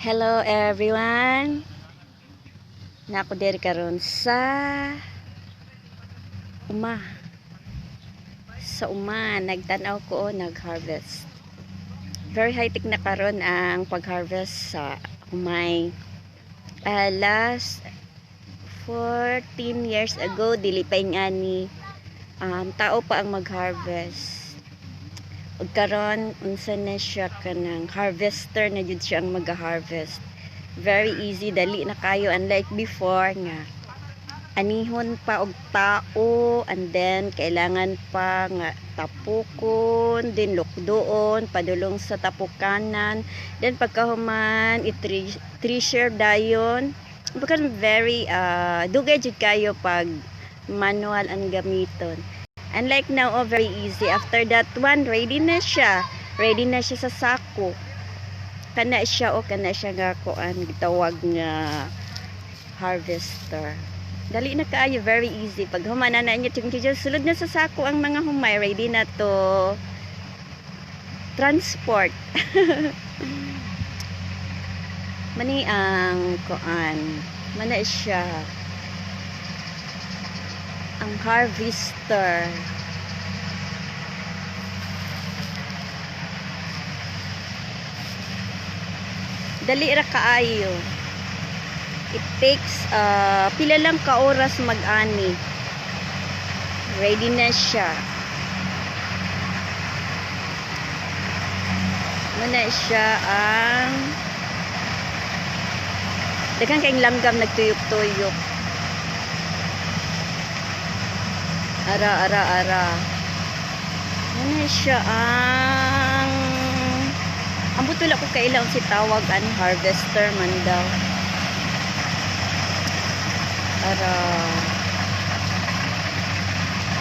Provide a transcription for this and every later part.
Hello everyone. Nako diri karon sa uma. Sa uma nagtan-aw ko nag-harvest. Very high-tech na karon ang pag-harvest sa umay. Last 14 years ago dili pa ingani tao pa ang mag-harvest. Ug karon unsa na siya kanang harvester na jud siya ang mag-harvest. Very easy, dali na kayo, unlike before nga anihon pa og tao, and then kailangan pa nga tapukon, din lukdoon padulong sa tapukanan, then pagkahuman i-treasure dayon. Bukan very dugay jud kayo pag manual ang gamiton. Unlike now, very easy. After that one, ready na siya. Ready na siya sa sako. Kana siya kana siya nga kuan gitawag nga harvester. Dali na kaayo, very easy. Pag humana na niya sulod na sa sako ang mga humay, ready na to transport. Mani ang kuan, mana siya ang harvester. Dali ra kaayo. It takes pila lang ka oras mag-ani. Ready na siya. Muna siya ang daghang kayong langgam nagtuyok-tuyok. Ara. Ano siya ang butula ko kailangan si tawag ang harvester man daw. Ara.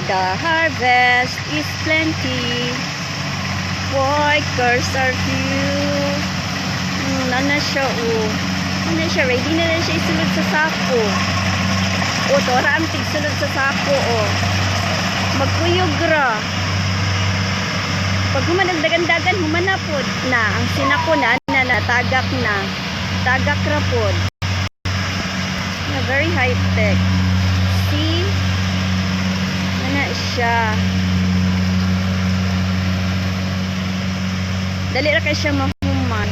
The harvest is plenty. Workers are few. Nana siya Ano siya, ready na siya isulod sa sako. Tora ang tigsulod sa sako magkuyog ra. Pag humanagdagan-dagan, humanapod na. Ang sinako na tagak na. Tagak ra pod. Very high-tech. See? Ano siya. Dali ra kay siya mahuman.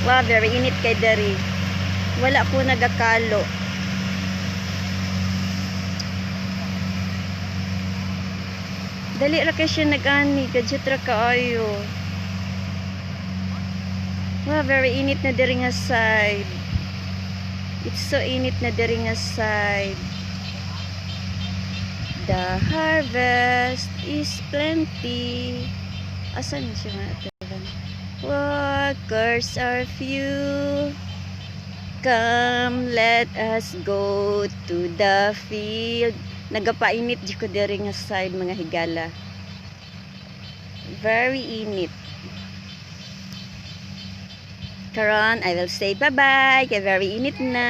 Wow, very init kay dari. Wala po nagakalo. Dali ra kay siya nag-ani, gadget ra kaayo. Wow, very init na diri nga side. It's so init na diri nga side. The harvest is plenty. Asan siya nga? Workers are few. Come, let us go to the field. Nagapainit di ko diri nga side mga higala. Very init. Karon, I will say bye-bye. Kaya very init na.